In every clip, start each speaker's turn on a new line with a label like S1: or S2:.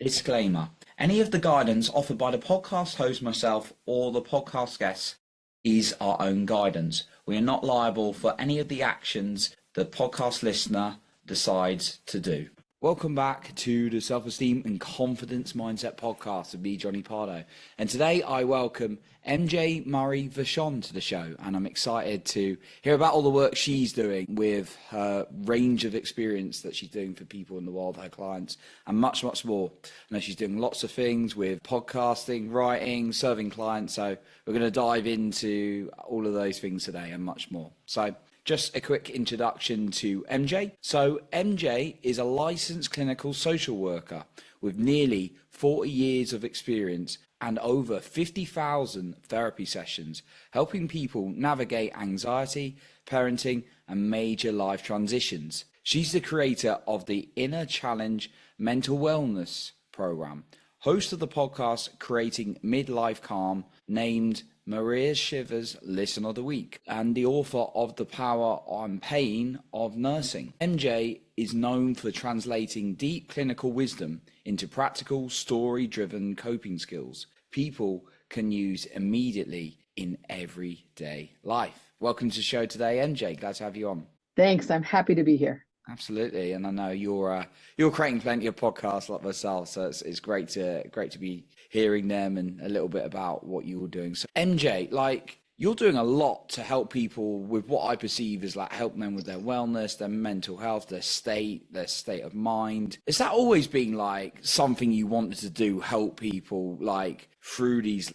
S1: Disclaimer. Any of the guidance offered by the podcast host, myself, or the podcast guests is our own guidance. We are not liable for any of the actions the podcast listener decides to do. Welcome back to the Self-Esteem and Confidence Mindset podcast with me, Johnny Pardo. And today I welcome Maria Vachon to the show, and I'm excited to hear about all the work she's doing with her range of experience that she's doing for people in the world, her clients, and much, much more. I know she's doing lots of things with podcasting, writing, serving clients, so we're going to dive into all of those things today and much more. So just a quick introduction to MJ. So MJ is a licensed clinical social worker with nearly 40 years of experience and over 50,000 therapy sessions, helping people navigate anxiety, parenting, and major life transitions. She's the creator of the Inner Challenge Mental Wellness Program, host of the podcast Creating Midlife Calm, named Maria Shriver's Listen of the Week, and the author of The Power and Pain of Nursing. MJ is known for translating deep clinical wisdom into practical, story-driven coping skills people can use immediately in everyday life. Welcome to the show today, MJ. Glad to have you on.
S2: Thanks. I'm happy to be here.
S1: Absolutely, and I know you're creating plenty of podcasts like myself, so it's great to be hearing them and a little bit about what you're doing. So MJ, like, you're doing a lot to help people with what I perceive as like helping them with their wellness, their mental health, their state of mind. Is that always been like something you wanted to do, help people like through these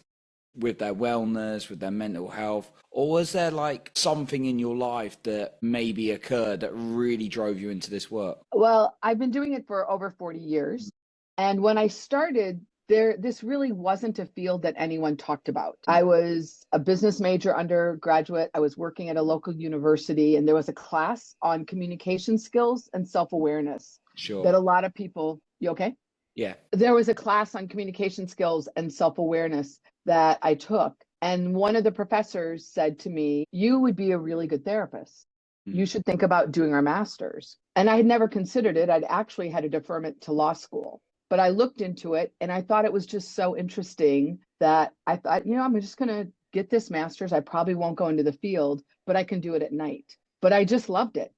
S1: with their wellness, with their mental health? Or was there like something in your life that maybe occurred that really drove you into this work?
S2: Well, I've been doing it for over 40 years. And when I started, this really wasn't a field that anyone talked about. I was a business major undergraduate. I was working at a local university, and there was a class on communication skills and self-awareness.
S1: Sure.
S2: That a lot of people, you okay?
S1: Yeah.
S2: There was a class on communication skills and self-awareness that I took. And one of the professors said to me, "You would be a really good therapist. You should think about doing our master's." And I had never considered it. I'd actually had a deferment to law school. But I looked into it and I thought it was just so interesting that I thought, I'm just going to get this master's. I probably won't go into the field, but I can do it at night. But I just loved it.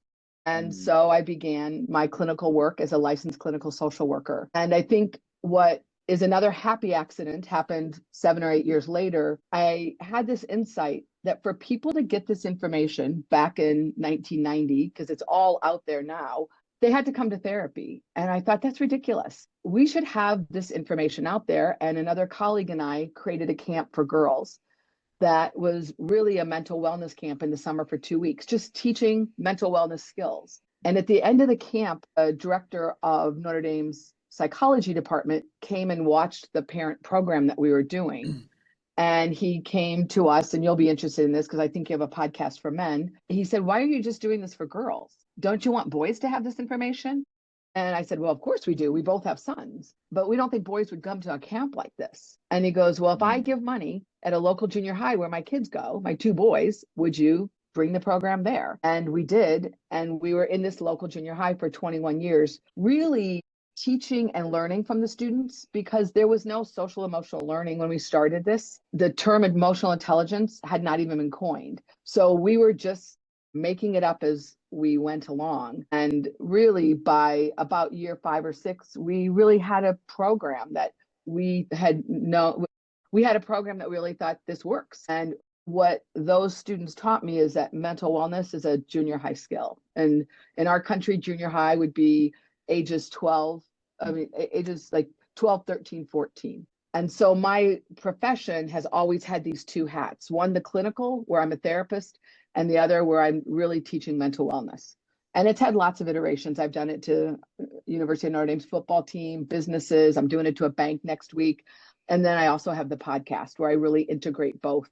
S2: And so I began my clinical work as a licensed clinical social worker. And I think what is another happy accident happened 7 or 8 years later. I had this insight that for people to get this information back in 1990, because it's all out there now, they had to come to therapy. And I thought, that's ridiculous. We should have this information out there. And another colleague and I created a camp for girls that was really a mental wellness camp in the summer for 2 weeks, just teaching mental wellness skills. And at the end of the camp, a director of Notre Dame's psychology department came and watched the parent program that we were doing. And he came to us, and you'll be interested in this because I think you have a podcast for men. He said, "Why are you just doing this for girls? Don't you want boys to have this information?" And I said, "Well, of course we do. We both have sons, but we don't think boys would come to a camp like this." And he goes, "Well, if I give money at a local junior high where my kids go, my 2 boys, would you bring the program there?" And we did. And we were in this local junior high for 21 years, really teaching and learning from the students, because there was no social emotional learning when we started this. The term emotional intelligence had not even been coined. So we were just making it up as we went along. And really by about year 5 or 6, we really had a program that we had a program that really thought this works. And what those students taught me is that mental wellness is a junior high skill. And in our country, junior high would be ages like 12, 13, 14. And so my profession has always had these 2 hats. One, the clinical, where I'm a therapist, and the other where I'm really teaching mental wellness. And it's had lots of iterations. I've done it to University of Notre Dame's football team, businesses. I'm doing it to a bank next week. And then I also have the podcast where I really integrate both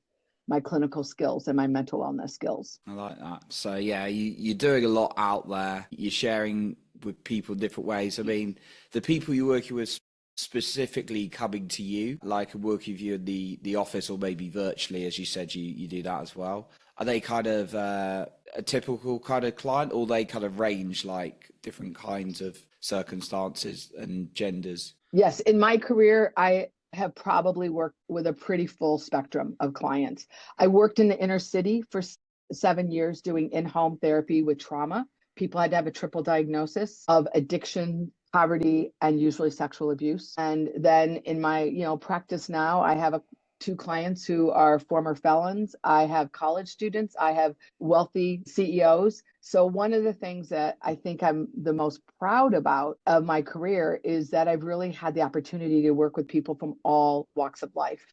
S2: my clinical skills and my mental wellness skills.
S1: I like that. So yeah, you're doing a lot out there. You're sharing with people in different ways. I mean, the people you're working with specifically coming to you, like working with you in the office or maybe virtually, as you said, you do that as well. Are they kind of a typical kind of client, or they kind of range like different kinds of circumstances and genders?
S2: Yes, in my career, I have probably worked with a pretty full spectrum of clients. I worked in the inner city for 7 years doing in-home therapy with trauma. People had to have a triple diagnosis of addiction, poverty, and usually sexual abuse. And then in my, practice now, I have two clients who are former felons. I have college students. I have wealthy CEOs. So one of the things that I think I'm the most proud about of my career is that I've really had the opportunity to work with people from all walks of life.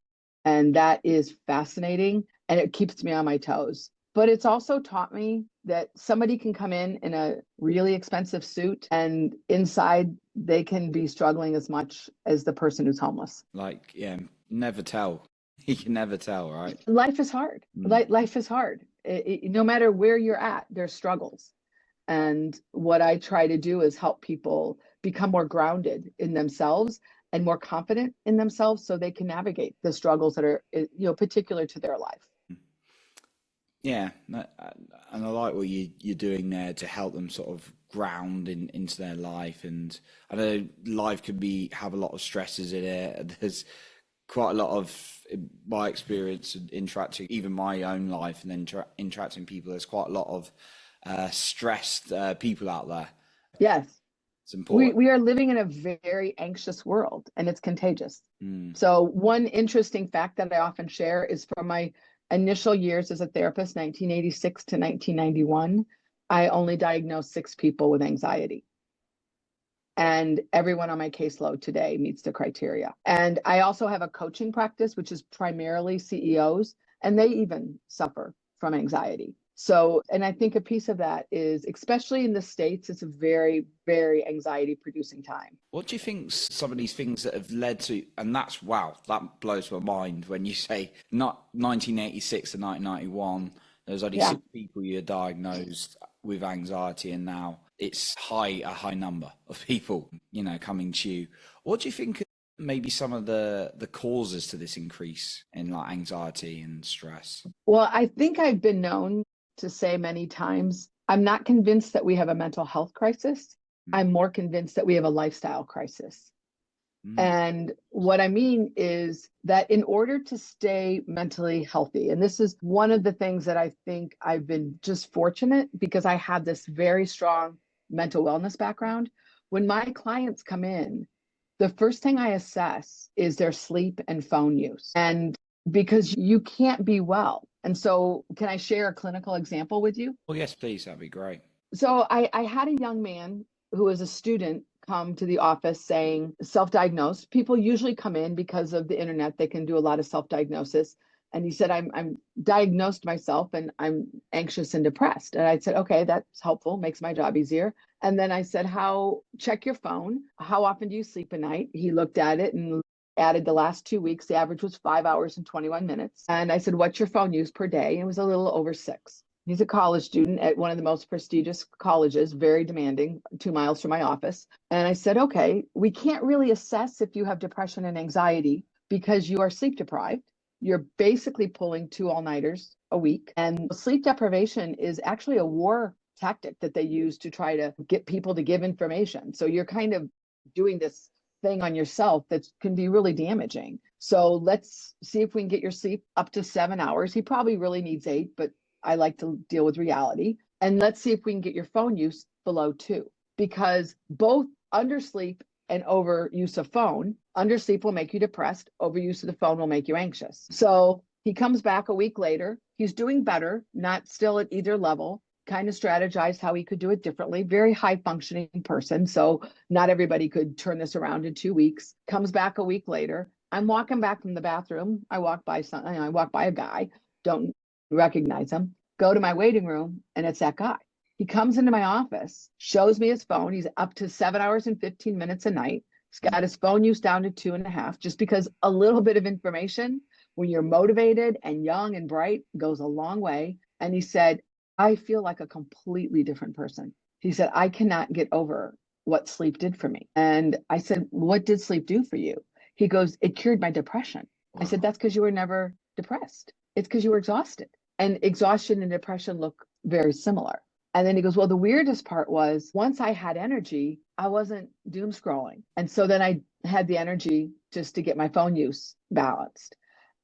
S2: And that is fascinating and it keeps me on my toes. But it's also taught me that somebody can come in a really expensive suit and inside they can be struggling as much as the person who's homeless.
S1: Like, yeah, never tell. You can never tell, right?
S2: Life is hard. Life is hard. No matter where you're at, there's struggles. And what I try to do is help people become more grounded in themselves and more confident in themselves so they can navigate the struggles that are, particular to their life.
S1: Yeah, and I like what you're doing there to help them sort of ground into their life. And I know life can have a lot of stresses in it. There's quite a lot of, in my experience, interacting, even my own life, and then interacting with people. There's quite a lot of stressed people out there.
S2: Yes.
S1: It's important.
S2: We are living in a very anxious world and it's contagious. So one interesting fact that I often share is from my initial years as a therapist, 1986 to 1991, I only diagnosed 6 people with anxiety. And everyone on my caseload today meets the criteria. And I also have a coaching practice, which is primarily CEOs, and they even suffer from anxiety. So, and I think a piece of that is, especially in the States, it's a very, very anxiety producing time.
S1: What do you think some of these things that have led to, and that's, wow, that blows my mind when you say not 1986 to 1991, there was only 6 people you diagnosed with anxiety, and now it's a high number of people, coming to you. What do you think maybe some of the causes to this increase in like anxiety and stress?
S2: Well, I think I've been known to say many times, I'm not convinced that we have a mental health crisis. I'm more convinced that we have a lifestyle crisis. And what I mean is that in order to stay mentally healthy, and this is one of the things that I think I've been just fortunate because I have this very strong mental wellness background. When my clients come in, the first thing I assess is their sleep and phone use. And because you can't be well. And so can I share a clinical example with you?
S1: Well, yes, please. That'd be great.
S2: So I had a young man who was a student come to the office saying self-diagnosed. People usually come in because of the internet. They can do a lot of self-diagnosis. And he said, I'm diagnosed myself and I'm anxious and depressed. And I said, okay, that's helpful, makes my job easier. And then I said, check your phone. How often do you sleep at night? He looked at it and added the last 2 weeks. The average was 5 hours and 21 minutes. And I said, what's your phone use per day? It was a little over 6. He's a college student at one of the most prestigious colleges, very demanding, 2 miles from my office. And I said, okay, we can't really assess if you have depression and anxiety because you are sleep deprived. You're basically pulling 2 all-nighters a week. And sleep deprivation is actually a war tactic that they use to try to get people to give information. So you're kind of doing this thing on yourself that can be really damaging. So let's see if we can get your sleep up to 7 hours. He probably really needs 8, but I like to deal with reality. And let's see if we can get your phone use below 2, because both undersleep and overuse of phone, undersleep will make you depressed, overuse of the phone will make you anxious. So he comes back a week later, he's doing better, not still at either level, kind of strategized how he could do it differently, very high functioning person. So not everybody could turn this around in 2 weeks, comes back a week later. I'm walking back from the bathroom. I walk by a guy, don't recognize him, go to my waiting room, and it's that guy. He comes into my office, shows me his phone. He's up to 7 hours and 15 minutes a night. He's got his phone use down to 2.5, just because a little bit of information when you're motivated and young and bright goes a long way. And he said, I feel like a completely different person. He said, I cannot get over what sleep did for me. And I said, what did sleep do for you? He goes, it cured my depression. Wow. I said, that's because you were never depressed. It's because you were exhausted. And exhaustion and depression look very similar. And then he goes, well, the weirdest part was once I had energy, I wasn't doom scrolling. And so then I had the energy just to get my phone use balanced.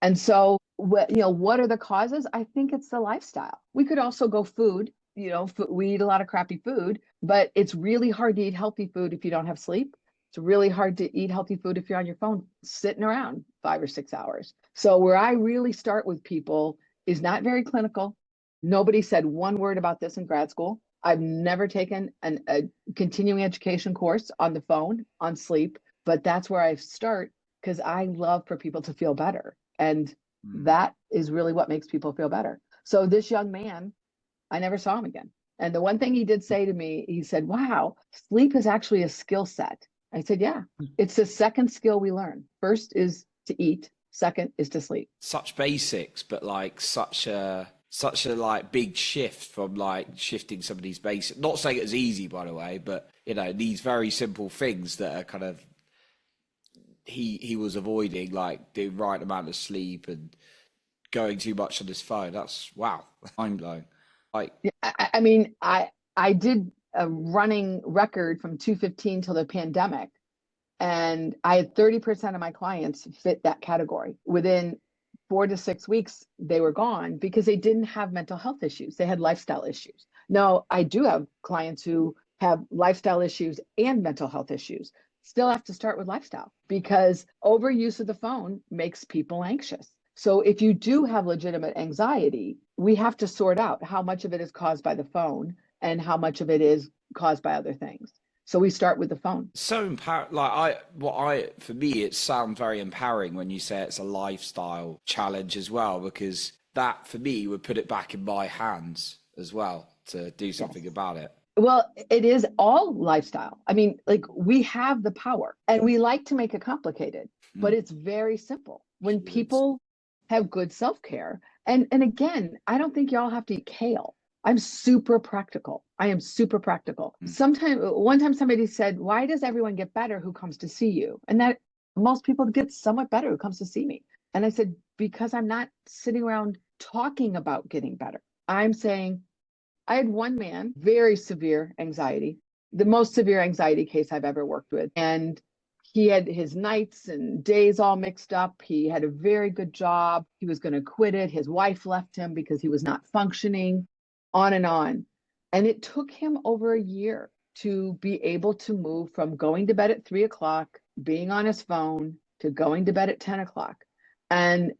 S2: And so, what are the causes? I think it's the lifestyle. We could also go food. We eat a lot of crappy food, but it's really hard to eat healthy food if you don't have sleep. It's really hard to eat healthy food if you're on your phone sitting around 5 or 6 hours. So where I really start with people is not very clinical. Nobody said one word about this in grad school. I've never taken a continuing education course on the phone on sleep, but that's where I start because I love for people to feel better. And that is really what makes people feel better. So this young man, I never saw him again. And the one thing he did say to me, he said, wow, sleep is actually a skill set. I said, yeah, it's the second skill we learn. First is to eat. Second is to sleep.
S1: Such basics, but like such a like big shift from like shifting some of these basics. Not saying it's easy, by the way, but these very simple things that are kind of he was avoiding, like the right amount of sleep and going too much on his phone. That's wow, mind blowing. Like,
S2: I mean, I did a running record from 215 till the pandemic, and I had 30% of my clients fit that category. Within 4 to 6 weeks, they were gone because they didn't have mental health issues. They had lifestyle issues. Now, I do have clients who have lifestyle issues and mental health issues. Still have to start with lifestyle because overuse of the phone makes people anxious. So if you do have legitimate anxiety, we have to sort out how much of it is caused by the phone and how much of it is caused by other things. So we start with the phone.
S1: So empowering. For me, it sounds very empowering when you say it's a lifestyle challenge as well, because that for me would put it back in my hands as well to do something about it.
S2: Well, it is all lifestyle. I mean, like we have the power and we like to make it complicated, but it's very simple. When people have good self-care, and again, I don't think y'all have to eat kale. I'm super practical. I am super practical. One time somebody said, why does everyone get better who comes to see you? And that most people get somewhat better who comes to see me. And I said, because I'm not sitting around talking about getting better. I'm saying, I had one man, very severe anxiety, the most severe anxiety case I've ever worked with. And he had his nights and days all mixed up. He had a very good job. He was going to quit it. His wife left him because he was not functioning, on and on. And it took him over a year to be able to move from going to bed at 3 o'clock, being on his phone, to going to bed at 10 o'clock. And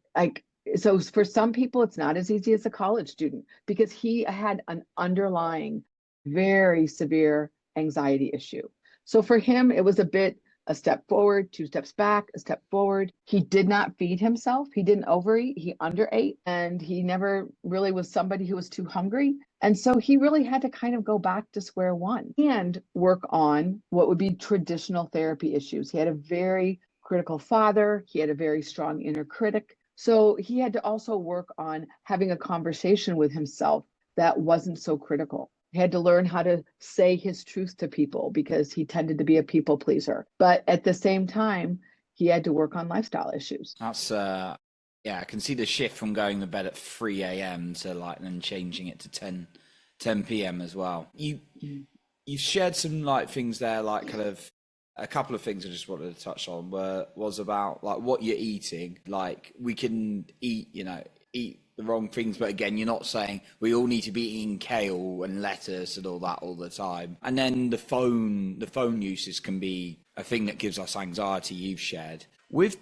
S2: so for some people, it's not as easy as a college student because he had an underlying very severe anxiety issue. So for him, it was a step forward, 2 steps back, a step forward. He did not feed himself. He didn't overeat. He underate, and he never really was somebody who was too hungry. And so he really had to kind of go back to square one and work on what would be traditional therapy issues. He had a very critical father. He had a very strong inner critic. So he had to also work on having a conversation with himself that wasn't so critical. He had to learn how to say his truth to people because he tended to be a people pleaser. But at the same time, he had to work on lifestyle issues.
S1: That's I can see the shift from going to bed at 3 a.m. to like then changing it to 10 p.m. as well. You've shared some like things there, like kind of a couple of things I just wanted to touch on was about like what you're eating. Like we can eat the wrong things, but again, you're not saying we all need to be eating kale and lettuce and all that all the time. And then the phone uses can be a thing that gives us anxiety. You've shared with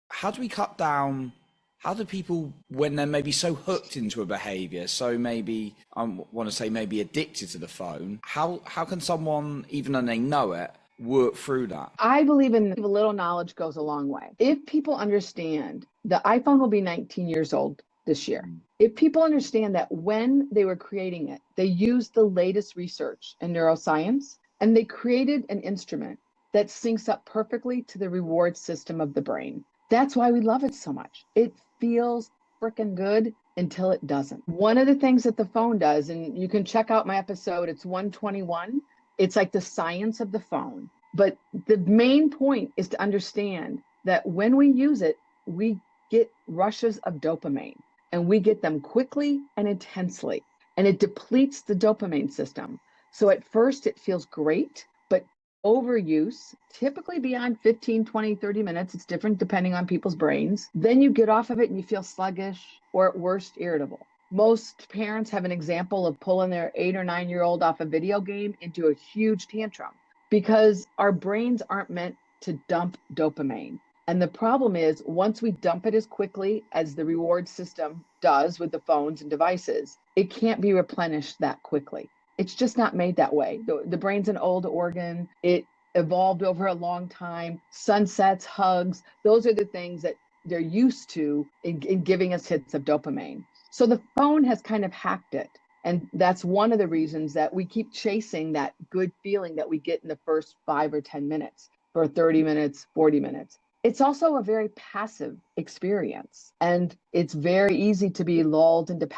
S1: how do we cut down? How do people, when they're maybe so hooked into a behavior, so maybe I want to say maybe addicted to the phone, how can someone, even though they know it, work through that?
S2: I believe in a little knowledge goes a long way. If people understand the iPhone will be 19 years old this year. If people understand that when they were creating it, they used the latest research in neuroscience and they created an instrument that syncs up perfectly to the reward system of the brain. That's why we love it so much. It feels freaking good until it doesn't. One of the things that the phone does, and you can check out my episode, it's 121. It's like the science of the phone. But the main point is to understand that when we use it, we get rushes of dopamine, and we get them quickly and intensely, and it depletes the dopamine system. So at first it feels great, but overuse, typically beyond 15, 20, 30 minutes. It's different depending on people's brains. Then you get off of it and you feel sluggish or at worst irritable. Most parents have an example of pulling their 8 or 9-year-old off a video game into a huge tantrum because our brains aren't meant to dump dopamine. And the problem is, once we dump it as quickly as the reward system does with the phones and devices, it can't be replenished that quickly. It's just not made that way. The brain's an old organ. It evolved over a long time. Sunsets, hugs, those are the things that they're used to in giving us hits of dopamine. So the phone has kind of hacked it. And that's one of the reasons that we keep chasing that good feeling that we get in the first 5 or 10 minutes for 30 minutes, 40 minutes. It's also a very passive experience. And it's very easy to be lulled into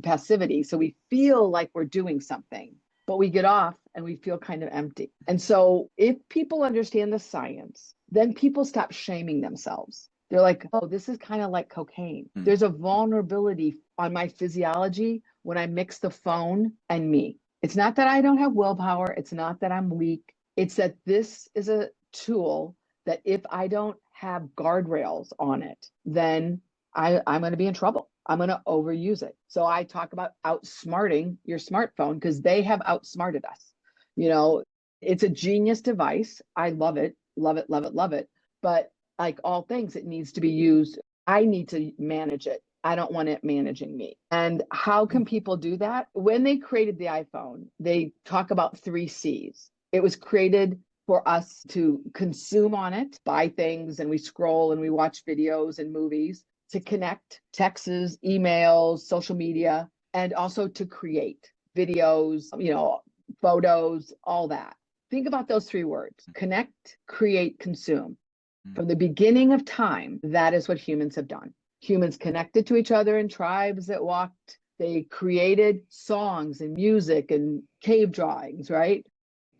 S2: passivity. So we feel like we're doing something, but we get off and we feel kind of empty. And so if people understand the science, then people stop shaming themselves. They're like, oh, this is kind of like cocaine. There's a vulnerability on my physiology when I mix the phone and me. It's not that I don't have willpower. It's not that I'm weak. It's that this is a tool that if I don't have guardrails on it, then I'm going to be in trouble. I'm going to overuse it. So I talk about outsmarting your smartphone because they have outsmarted us. You know, it's a genius device. I love it, love it, love it, love it. But like all things, it needs to be used. I need to manage it. I don't want it managing me. And how can people do that? When they created the iPhone, they talk about 3 C's. It was created for us to consume on it, buy things, and we scroll and we watch videos and movies, to connect, texts, emails, social media, and also to create videos, photos, all that. Think about those 3 words: connect, create, consume. From the beginning of time, that is what humans have done. Humans connected to each other in tribes that walked. They created songs and music and cave drawings, right?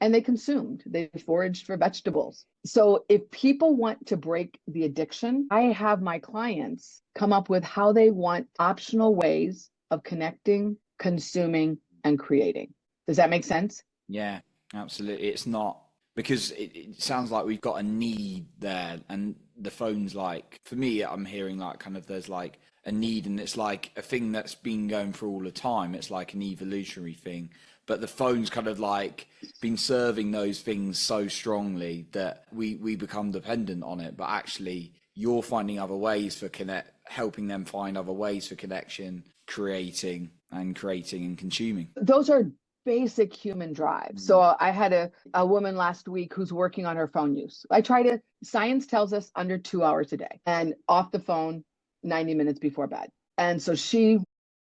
S2: And they consumed. They foraged for vegetables. So if people want to break the addiction, I have my clients come up with how they want optional ways of connecting, consuming, and creating. Does that make sense?
S1: Yeah, absolutely. It's not, because it sounds like we've got a need there, and the phone's like, for me, I'm hearing like kind of there's like a need, and it's like a thing that's been going for all the time. It's like an evolutionary thing. But the phone's kind of like been serving those things so strongly that we become dependent on it. But actually, you're finding other ways for helping them find other ways for connection, creating and consuming.
S2: Those are basic human drives. So I had a woman last week who's working on her phone use. Science tells us under 2 hours a day, and off the phone 90 minutes before bed. And so she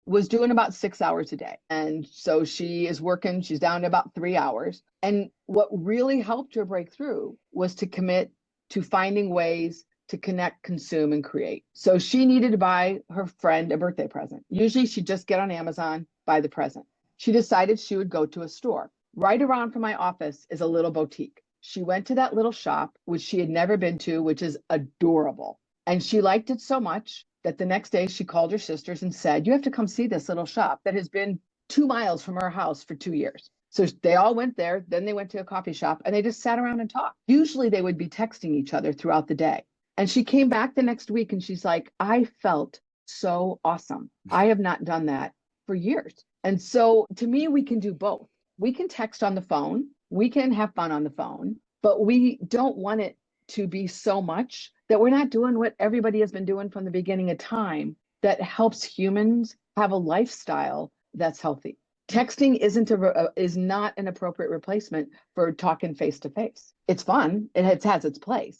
S2: was doing about 6 hours a day. And so she is working, she's down to about 3 hours. And what really helped her break through was to commit to finding ways to connect, consume, and create. So she needed to buy her friend a birthday present. Usually she'd just get on Amazon, buy the present. She decided she would go to a store. Right around from my office is a little boutique. She went to that little shop, which she had never been to, which is adorable. And she liked it so much that the next day she called her sisters and said, you have to come see this little shop that has been 2 miles from her house for 2 years. So they all went there. Then they went to a coffee shop and they just sat around and talked. Usually they would be texting each other throughout the day. And she came back the next week and she's like, I felt so awesome. I have not done that for years. And so to me, we can do both. We can text on the phone. We can have fun on the phone, but we don't want it to be so much that we're not doing what everybody has been doing from the beginning of time that helps humans have a lifestyle that's healthy. Texting is not an appropriate replacement for talking face to face. It's fun. It has its place,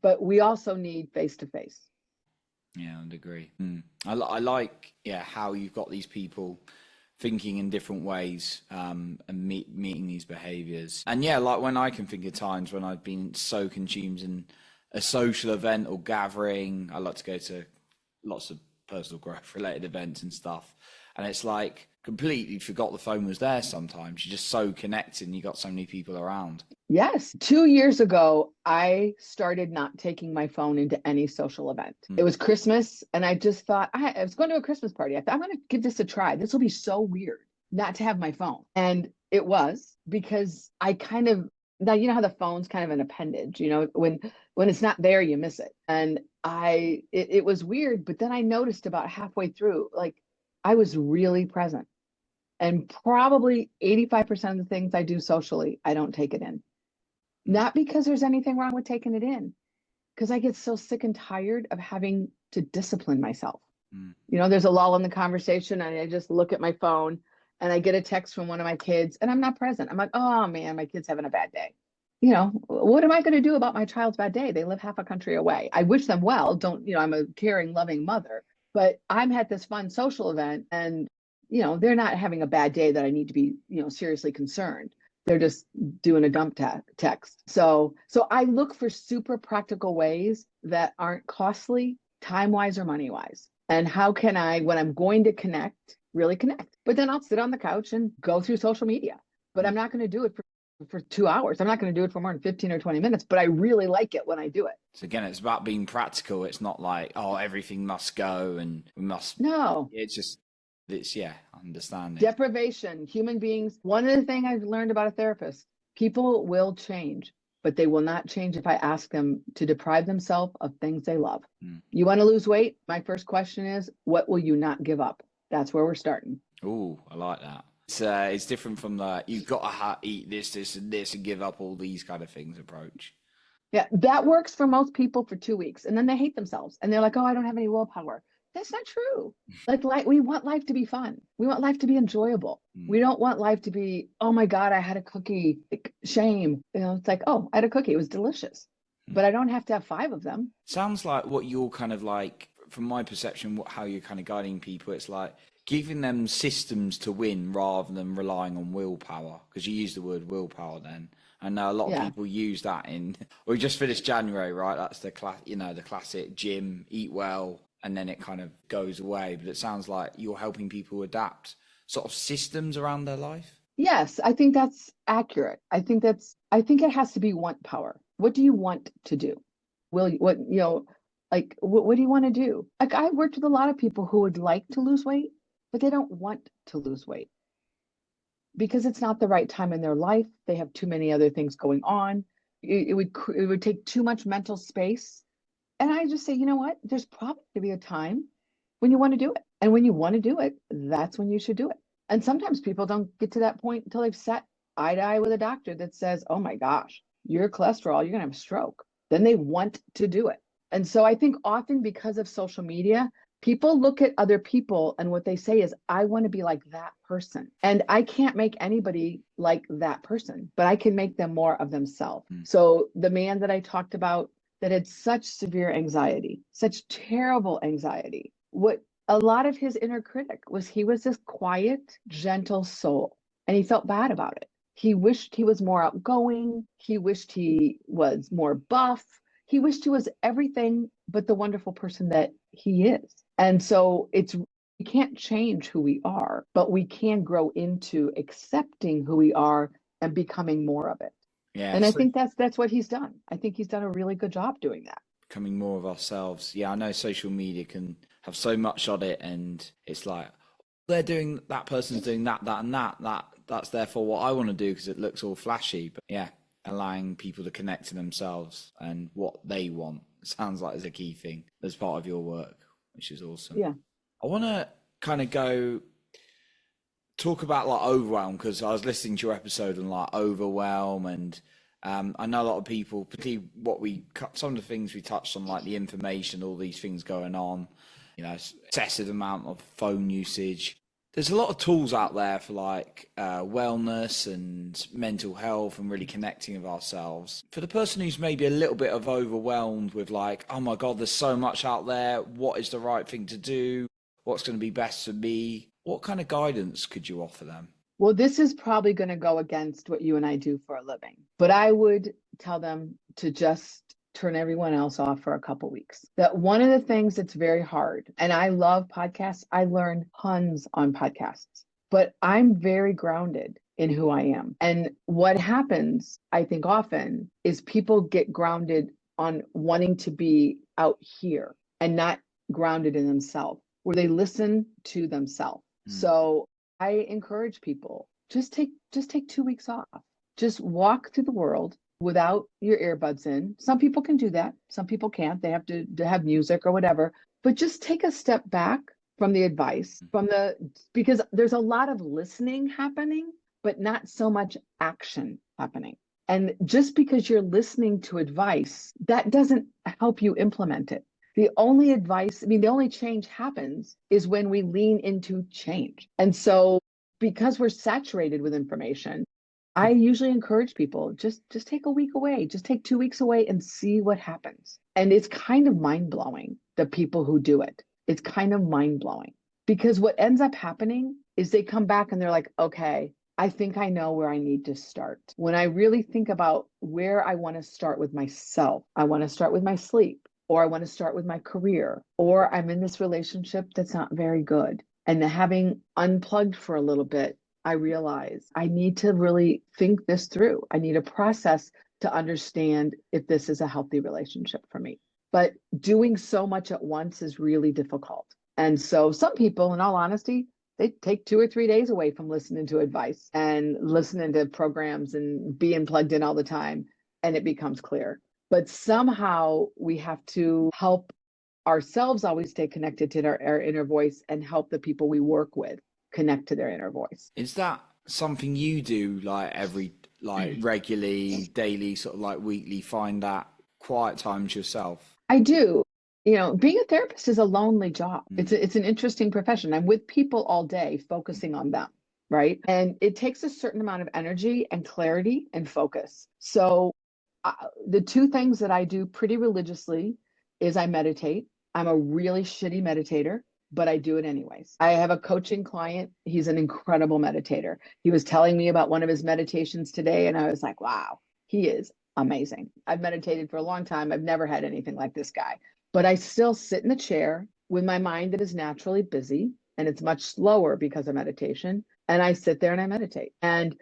S2: but we also need face to face.
S1: Yeah, I'd agree. I like, how you've got these people thinking in different ways and meeting these behaviors. And like when I can think of times when I've been so consumed in a social event or gathering. I like to go to lots of personal growth related events and stuff. And it's like completely forgot the phone was there sometimes. You're just so connected and you got so many people around.
S2: Yes. 2 years ago, I started not taking my phone into any social event. It was Christmas and I just thought, I was going to a Christmas party. I thought, I'm going to give this a try. This will be so weird not to have my phone. And it was, because I kind of Now, you know how the phone's kind of an appendage, when it's not there, you miss it. And it was weird, but then I noticed about halfway through, like I was really present. And probably 85% of the things I do socially, I don't take it in. Not because there's anything wrong with taking it in, because I get so sick and tired of having to discipline myself. There's a lull in the conversation and I just look at my phone and I get a text from one of my kids and I'm not present. I'm like, oh man, my kid's having a bad day. What am I going to do about my child's bad day? They live half a country away. I wish them well. I'm a caring, loving mother, but I'm at this fun social event and, they're not having a bad day that I need to be, seriously concerned. They're just doing a dump text. So I look for super practical ways that aren't costly, time-wise or money-wise. And how can I, when I'm going to connect, really connect? But then I'll sit on the couch and go through social media. But I'm not going to do it for 2 hours. I'm not going to do it for more than 15 or 20 minutes, but I really like it when I do it.
S1: So again, it's about being practical. It's not like, oh, everything must go and we must.
S2: No.
S1: It's understanding.
S2: Deprivation, human beings. One of the things I've learned about a therapist, people will change, but they will not change if I ask them to deprive themselves of things they love. You want to lose weight? My first question is, what will you not give up? That's where we're starting.
S1: Ooh, I like that. It's different from the you've got to eat this, and this, and give up all these kind of things approach.
S2: Yeah, that works for most people for 2 weeks, and then they hate themselves, and they're like, "Oh, I don't have any willpower." That's not true. Like we want life to be fun. We want life to be enjoyable. We don't want life to be, oh my God, I had a cookie. Shame. It's like, oh, I had a cookie. It was delicious. But I don't have to have 5 of them.
S1: Sounds like what you're kind of like, from my perception, how you're kind of guiding people. It's like giving them systems to win rather than relying on willpower. Because you use the word willpower then. I know a lot of people use that we just finished January, right? That's the the classic gym, eat well, and then it kind of goes away. But it sounds like you're helping people adapt sort of systems around their life.
S2: Yes, I think that's accurate. I think it has to be want power. What do you want to do? What do you want to do? Like I worked with a lot of people who would like to lose weight, but they don't want to lose weight because it's not the right time in their life. They have too many other things going on. It would take too much mental space. And I just say, you know what? There's probably to be a time when you want to do it. And when you want to do it, that's when you should do it. And sometimes people don't get to that point until they've sat eye to eye with a doctor that says, oh my gosh, your cholesterol, you're going to have a stroke. Then they want to do it. And so I think often because of social media, people look at other people and what they say is, I want to be like that person. And I can't make anybody like that person, but I can make them more of themselves. So the man that I talked about that had such severe anxiety, such terrible anxiety, what a lot of his inner critic was, he was this quiet, gentle soul, and he felt bad about it. He wished he was more outgoing. He wished he was more buff. He wished he was everything but the wonderful person that he is. And so we can't change who we are, but we can grow into accepting who we are and becoming more of it. Yeah, and I think that's what he's done. I think he's done a really good job doing that.
S1: Becoming more of ourselves. Yeah, I know social media can have so much on it, and it's like that person's doing that, and that's therefore what I want to do because it looks all flashy. But yeah, allowing people to connect to themselves and what they want sounds like is a key thing as part of your work, which is awesome. Yeah, I want to kind of talk about like overwhelm, because I was listening to your episode on like overwhelm, and I know a lot of people, particularly some of the things we touched on, like the information, all these things going on, excessive amount of phone usage. There's a lot of tools out there for like wellness and mental health and really connecting with ourselves. For the person who's maybe a little bit of overwhelmed with like, oh my God, there's so much out there. What is the right thing to do? What's going to be best for me? What kind of guidance could you offer them?
S2: Well, this is probably going to go against what you and I do for a living, but I would tell them to just turn everyone else off for a couple weeks. That one of the things that's very hard, and I love podcasts. I learn tons on podcasts, but I'm very grounded in who I am. And what happens, I think often, is people get grounded on wanting to be out here and not grounded in themselves, where they listen to themselves. So I encourage people, just take 2 weeks off. just walk through the world without your earbuds in. Some people can do that. Some people can't. They have to have music or whatever. But just take a step back from the advice, because there's a lot of listening happening, but not so much action happening. And just because you're listening to advice, that doesn't help you implement it. The only advice, the only change happens is when we lean into change. And so because we're saturated with information, I usually encourage people, just take a week away, just take 2 weeks away and see what happens. And it's kind of mind-blowing, the people who do it. It's kind of mind-blowing, because what ends up happening is they come back and they're like, okay, I think I know where I need to start. When I really think about where I want to start with myself, I want to start with my sleep, or I want to start with my career, or I'm in this relationship that's not very good. And having unplugged for a little bit, I realize I need to really think this through. I need a process to understand if this is a healthy relationship for me. But doing so much at once is really difficult. And so some people, in all honesty, they take 2 or 3 days away from listening to advice and listening to programs and being plugged in all the time, and it becomes clear. But somehow we have to help ourselves always stay connected to our inner voice, and help the people we work with connect to their inner voice.
S1: Is that something you do regularly, daily, sort of like weekly, find that quiet times yourself?
S2: I do. Being a therapist is a lonely job. It's an interesting profession. I'm with people all day focusing on them, right? And it takes a certain amount of energy and clarity and focus. So the two things that I do pretty religiously is I meditate. I'm a really shitty meditator, but I do it anyways. I have a coaching client. He's an incredible meditator. He was telling me about one of his meditations today, and I was like, wow, he is amazing. I've meditated for a long time. I've never had anything like this guy. But I still sit in the chair with my mind that is naturally busy, and it's much slower because of meditation. And I sit there and I meditate. And,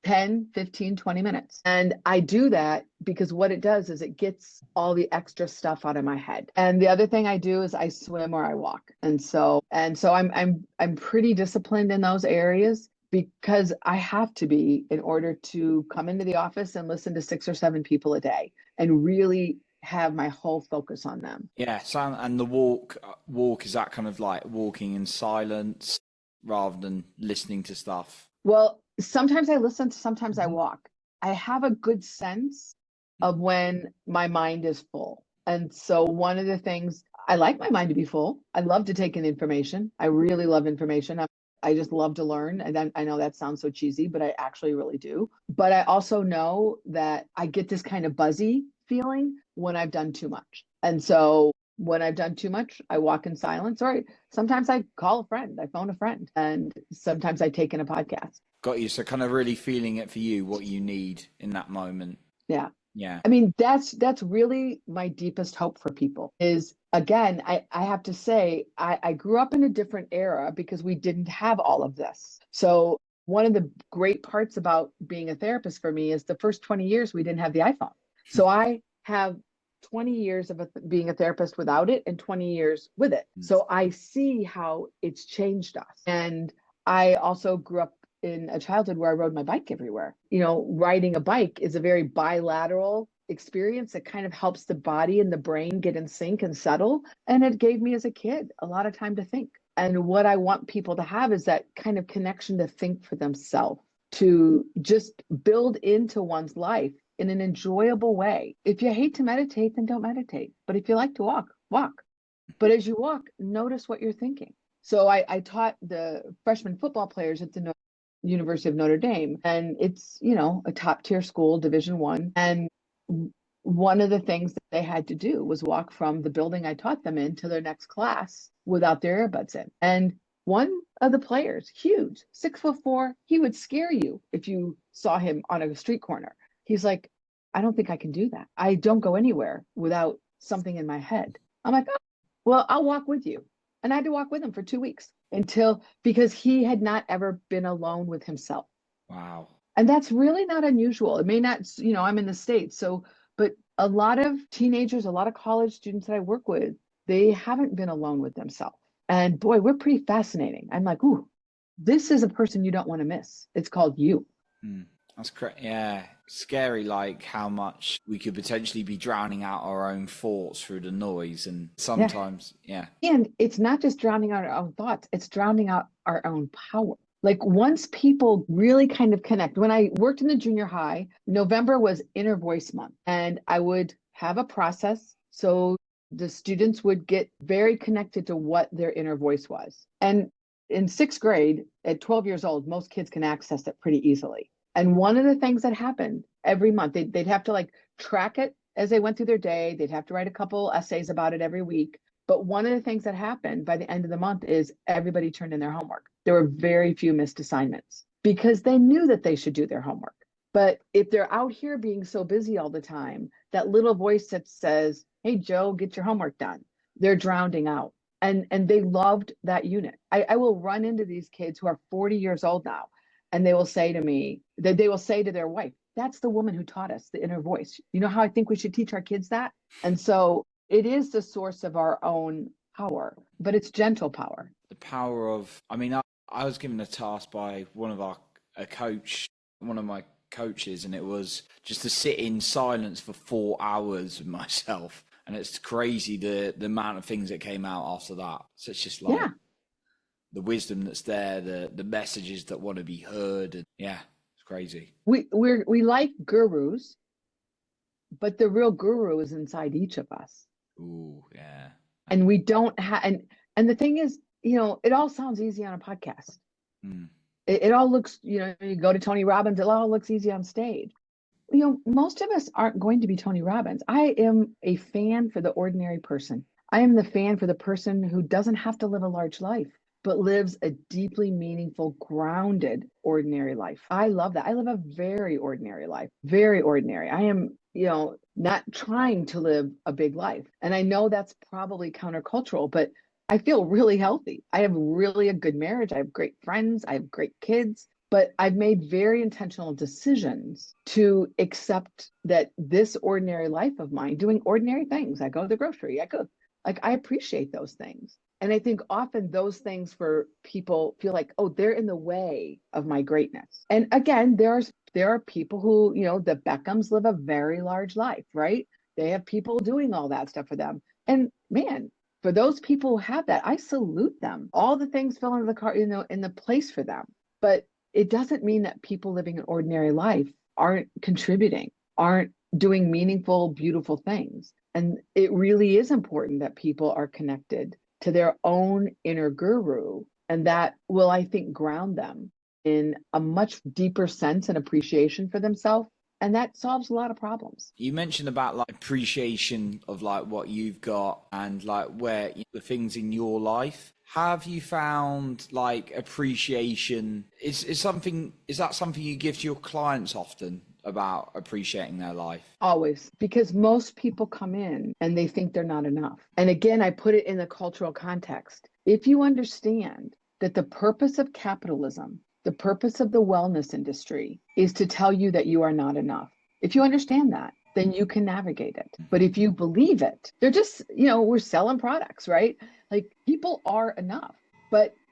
S2: 10, 15, 20 minutes. And I do that because what it does is it gets all the extra stuff out of my head. And the other thing I do is I swim or I walk. And so I'm pretty disciplined in those areas, because I have to be, in order to come into the office and listen to 6 or 7 people a day and really have my whole focus on them.
S1: Yeah, and the walk is that kind of like walking in silence rather than listening to stuff?
S2: Well, sometimes I listen, sometimes I walk. I have a good sense of when my mind is full. And so one of the things, I like my mind to be full. I love to take in information. I really love information. I just love to learn. And then I know that sounds so cheesy, but I actually really do. But I also know that I get this kind of buzzy feeling when I've done too much. And so when I've done too much, I walk in silence, or sometimes I call a friend, I phone a friend, and sometimes I take in a podcast.
S1: Got you. So kind of really feeling it for you, what you need in that moment.
S2: Yeah.
S1: Yeah.
S2: I mean, that's really my deepest hope for people is, again, I have to say, I grew up in a different era because we didn't have all of this. So one of the great parts about being a therapist for me is the first 20 years, we didn't have the iPhone. So I have 20 years of being a therapist without it and 20 years with it. So I see how it's changed us. And I also grew up in a childhood where I rode my bike everywhere. Riding a bike is a very bilateral experience that kind of helps the body and the brain get in sync and settle. And it gave me as a kid a lot of time to think. And what I want people to have is that kind of connection to think for themselves, to just build into one's life in an enjoyable way. If you hate to meditate, then don't meditate. But if you like to walk, walk. But as you walk, notice what you're thinking. So I taught the freshman football players at the University of Notre Dame, and it's, a top tier school, Division I. And one of the things that they had to do was walk from the building I taught them in to their next class without their earbuds in. And one of the players, huge, 6'4", he would scare you if you saw him on a street corner. He's like, I don't think I can do that. I don't go anywhere without something in my head. I'm like, oh, well, I'll walk with you. And I had to walk with him for 2 weeks because he had not ever been alone with himself.
S1: Wow.
S2: And that's really not unusual. It may not, I'm in the States. But a lot of teenagers, a lot of college students that I work with, they haven't been alone with themselves. And boy, we're pretty fascinating. I'm like, ooh, this is a person you don't want to miss. It's called you.
S1: Mm. That's correct. Yeah. Scary, like how much we could potentially be drowning out our own thoughts through the noise. And
S2: Yeah.
S1: sometimes, yeah.
S2: And it's not just drowning out our own thoughts, it's drowning out our own power. Like once people really kind of connect, when I worked in the junior high, November was inner voice month, and I would have a process. So the students would get very connected to what their inner voice was. And in sixth grade, at 12 years old, most kids can access it pretty easily. And one of the things that happened every month, they'd have to like track it as they went through their day. They'd have to write a couple essays about it every week. But one of the things that happened by the end of the month is everybody turned in their homework. There were very few missed assignments because they knew that they should do their homework. But if they're out here being so busy all the time, that little voice that says, "Hey, Joe, get your homework done," they're drowning out. And they loved that unit. I will run into these kids who are 40 years old now, and they will say to me, that they will say to their wife, "That's the woman who taught us the inner voice. You know how I think we should teach our kids that?" And so it is the source of our own power, but it's gentle power.
S1: The power of, I mean, I was given a task by a coach, one of my coaches, and it was just to sit in silence for 4 hours with myself. And it's crazy the amount of things that came out after that. So it's just like
S2: Yeah.
S1: the wisdom that's there, the messages that want to be heard. And yeah, it's crazy.
S2: We like gurus, but the real guru is inside each of us.
S1: Ooh, yeah.
S2: And we don't have, and the thing is, it all sounds easy on a podcast.
S1: Mm.
S2: It all looks, you go to Tony Robbins, it all looks easy on stage. Most of us aren't going to be Tony Robbins. I am a fan for the ordinary person. I am the fan for the person who doesn't have to live a large life, but lives a deeply meaningful, grounded, ordinary life. I love that. I live a very ordinary life, very ordinary. I am, not trying to live a big life. And I know that's probably countercultural, but I feel really healthy. I have really a good marriage. I have great friends. I have great kids. But I've made very intentional decisions to accept that this ordinary life of mine, doing ordinary things, I go to the grocery, I cook, like I appreciate those things. And I think often those things for people feel like, oh, they're in the way of my greatness. And again, there are people who, the Beckhams live a very large life, right? They have people doing all that stuff for them. And man, for those people who have that, I salute them. All the things fill into the car, in the place for them. But it doesn't mean that people living an ordinary life aren't contributing, aren't doing meaningful, beautiful things. And it really is important that people are connected to their own inner guru. And that will, I think, ground them in a much deeper sense and appreciation for themselves. And that solves a lot of problems.
S1: You mentioned about like appreciation of like what you've got and like where the things in your life. Have you found like appreciation is that something you give to your clients often about appreciating their life?
S2: Always, because most people come in and they think they're not enough. And again, I put it in the cultural context. If you understand that the purpose of capitalism, the purpose of the wellness industry is to tell you that you are not enough. If you understand that, then you can navigate it. But if you believe it, they're just, we're selling products, right? Like people are enough.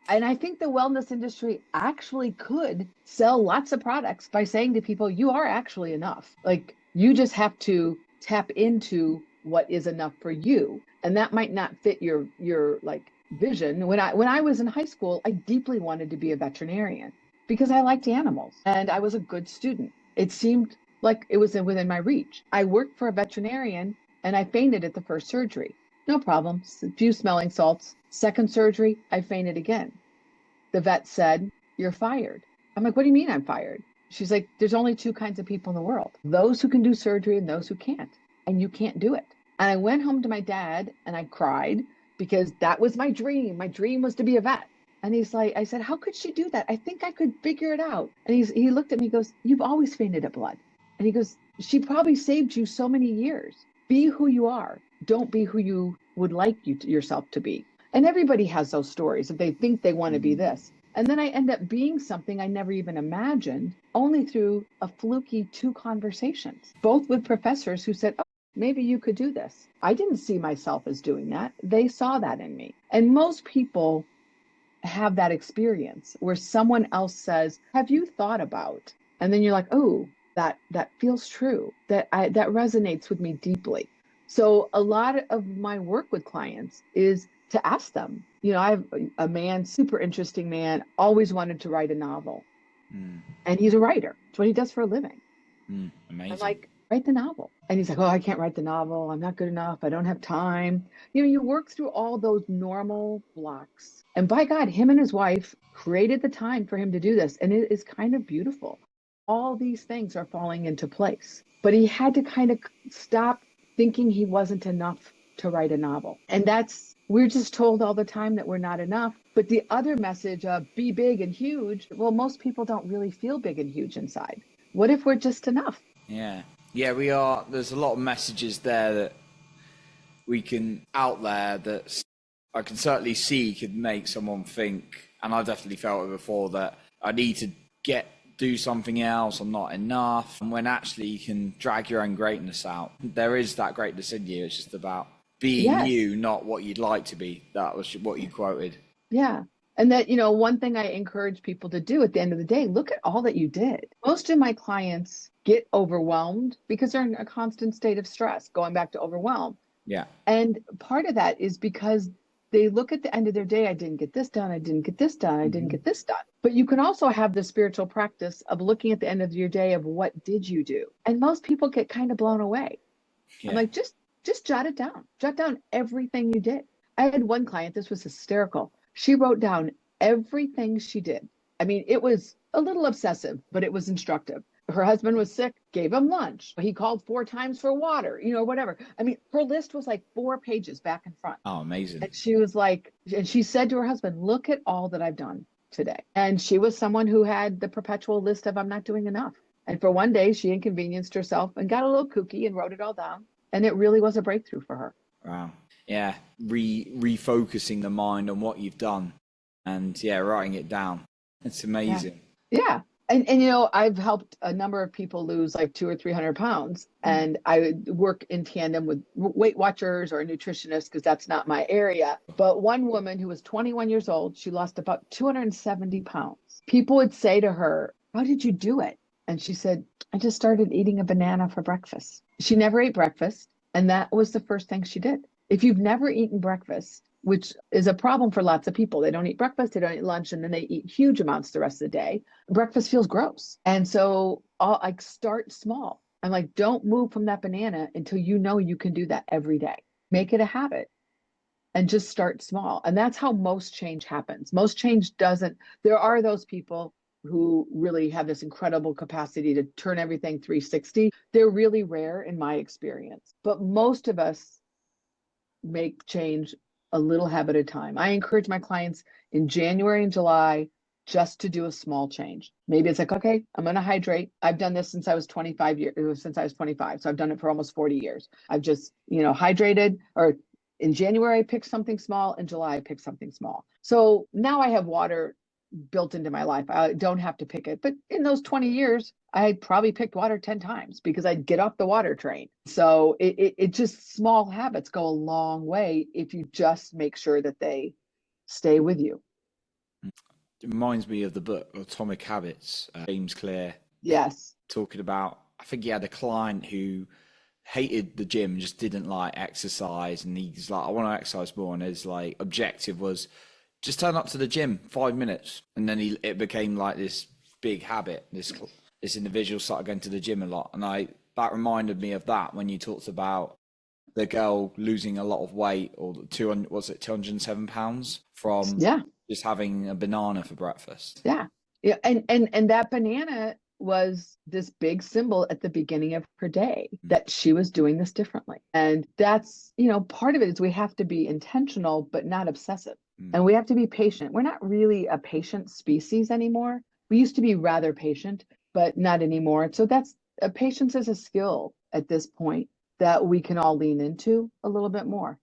S2: And I think the wellness industry actually could sell lots of products by saying to people, you are actually enough. Like you just have to tap into what is enough for you. And that might not fit your like vision. When I was in high school, I deeply wanted to be a veterinarian because I liked animals and I was a good student. It seemed like it was within my reach. I worked for a veterinarian and I fainted at the first surgery. No problem. A few smelling salts. Second surgery, I fainted again. The vet said, "You're fired." I'm like, "What do you mean I'm fired?" She's like, "There's only two kinds of people in the world, those who can do surgery and those who can't. And you can't do it." And I went home to my dad and I cried because that was my dream. My dream was to be a vet. And he's like, I said, "How could she do that? I think I could figure it out." And he looked at me, he goes, "You've always fainted at blood." And he goes, "She probably saved you so many years. Be who you are. Don't be who you would like yourself to be." And everybody has those stories if they think they want to be this. And then I end up being something I never even imagined, only through a fluky 2 conversations, both with professors who said, "Oh, maybe you could do this." I didn't see myself as doing that. They saw that in me. And most people have that experience where someone else says, "Have you thought about And then you're like, oh, that feels true. That resonates with me deeply. So a lot of my work with clients is to ask them. I have a man, super interesting man, always wanted to write a novel. And he's a writer. It's what he does for a living. I'm
S1: Amazing.
S2: like, write the novel. And he's like, oh, I can't write the novel. I'm not good enough. I don't have time. You work through all those normal blocks. And by God, him and his wife created the time for him to do this. And it is kind of beautiful. All these things are falling into place. But he had to kind of stop thinking he wasn't enough to write a novel. And we're just told all the time that we're not enough. But the other message of be big and huge, well, most people don't really feel big and huge inside. What if we're just enough?
S1: Yeah. Yeah, we are. There's a lot of messages there that we can out there that I can certainly see could make someone think, and I've definitely felt it before, that I need to do something else, I'm not enough. And when actually you can drag your own greatness out, there is that greatness in you. It's just about being you, not what you'd like to be. That was what you quoted.
S2: Yeah. And that, one thing I encourage people to do at the end of the day, look at all that you did. Most of my clients get overwhelmed because they're in a constant state of stress, going back to overwhelm.
S1: Yeah.
S2: And part of that is because they look at the end of their day, I didn't get this done, I didn't get this done, I didn't get this done. But you can also have the spiritual practice of looking at the end of your day of what did you do? And most people get kind of blown away. Yeah. I'm like, just jot it down. Jot down everything you did. I had one client, this was hysterical. She wrote down everything she did. I mean, it was a little obsessive, but it was instructive. Her husband was sick, gave him lunch. He called 4 times for water, whatever. I mean, her list was like 4 pages back and front.
S1: Oh, amazing.
S2: And she was like, and she said to her husband, look at all that I've done today. And she was someone who had the perpetual list of I'm not doing enough. And for one day, she inconvenienced herself and got a little kooky and wrote it all down. And it really was a breakthrough for her.
S1: Wow. Yeah. Refocusing the mind on what you've done and writing it down. It's amazing.
S2: Yeah. And I've helped a number of people lose like 200 or 300 pounds. And I work in tandem with Weight Watchers or a nutritionist because that's not my area. But one woman who was 21 years old, she lost about 270 pounds. People would say to her, how did you do it? And she said, I just started eating a banana for breakfast. She never ate breakfast. And that was the first thing she did. If you've never eaten breakfast, which is a problem for lots of people, they don't eat breakfast, they don't eat lunch, and then they eat huge amounts the rest of the day. Breakfast feels gross. And so I'll start small. I'm like, don't move from that banana until you know you can do that every day. Make it a habit and just start small. And that's how most change happens. Most change doesn't, there are those people who really have this incredible capacity to turn everything 360. They're really rare in my experience. But most of us make change a little habit at a time. I encourage my clients in January and July just to do a small change. Maybe it's like, okay, I'm going to hydrate. I've done this since I was 25. So I've done it for almost 40 years. I've just, hydrated, or in January, I picked something small. In July, I picked something small. So now I have water built into my life. I don't have to pick it. But in those 20 years, I probably picked water 10 times because I'd get off the water train. So it just, small habits go a long way if you just make sure that they stay with you.
S1: It reminds me of the book Atomic Habits, James Clear.
S2: Yes.
S1: Talking about, I think he had a client who hated the gym, just didn't like exercise. And he's like, I want to exercise more. And his objective was just turn up to the gym 5 minutes. And then it became like this big habit. This individual started going to the gym a lot. And that reminded me of that when you talked about the girl losing a lot of weight, or 207 pounds from just having a banana for breakfast.
S2: Yeah. And that banana was this big symbol at the beginning of her day that she was doing this differently. And that's, part of it is we have to be intentional, but not obsessive. And we have to be patient. We're not really a patient species anymore. We used to be rather patient, but not anymore. So patience is a skill at this point that we can all lean into a little bit more.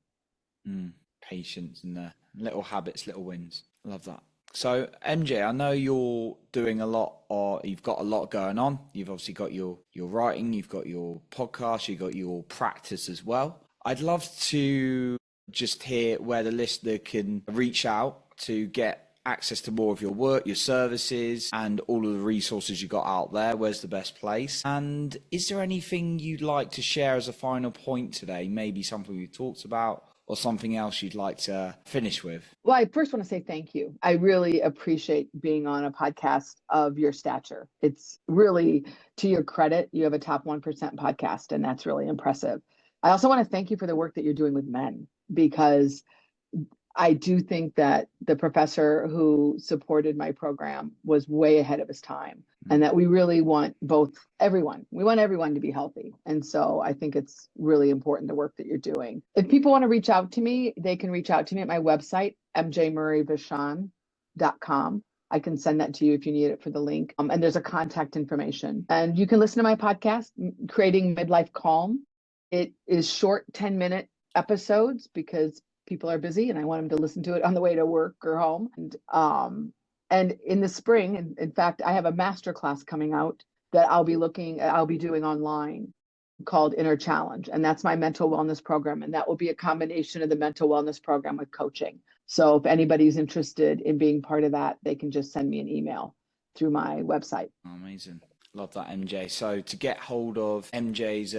S1: Patience and little habits, little wins. Love that. So MJ, I know you're doing a lot, or you've got a lot going on. You've obviously got your writing, you've got your podcast, you've got your practice as well. I'd love to just hear where the listener can reach out to get access to more of your work, your services, and all of the resources you got out there, where's the best place? And is there anything you'd like to share as a final point today? Maybe something we talked about or something else you'd like to finish with?
S2: Well, I first want to say thank you. I really appreciate being on a podcast of your stature. It's really to your credit. You have a top 1% podcast, and that's really impressive. I also want to thank you for the work that you're doing with men, because I do think that the professor who supported my program was way ahead of his time, and that we really want everyone to be healthy. And so I think it's really important, the work that you're doing. If people want to reach out to me, they can reach out to me at my website, mjmurrayvachon.com. I can send that to you if you need it for the link. And there's a contact information. And you can listen to my podcast, Creating Midlife Calm. It is short 10-minute episodes because people are busy and I want them to listen to it on the way to work or home. And in the spring, in fact, I have a masterclass coming out that I'll be doing online called Inner Challenge. And that's my mental wellness program. And that will be a combination of the mental wellness program with coaching. So if anybody's interested in being part of that, they can just send me an email through my website.
S1: Amazing. Love that, MJ. So to get hold of MJ's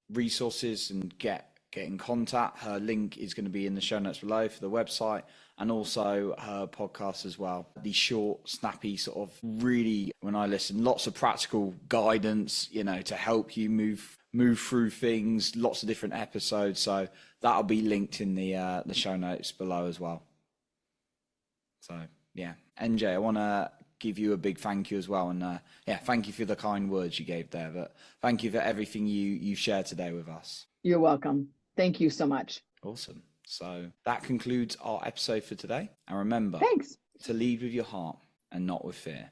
S1: resources and get in contact, her link is going to be in the show notes below for the website, and also her podcast as well. The short, snappy sort of, really, when I listen, lots of practical guidance, to help you move through things, lots of different episodes. So that'll be linked in the show notes below as well. So yeah, MJ, I want to give you a big thank you as well, and thank you for the kind words you gave there, but thank you for everything you shared today with us.
S2: You're welcome. Thank you so much.
S1: Awesome. So that concludes our episode for today. And remember,
S2: thanks,
S1: to lead with your heart and not with fear.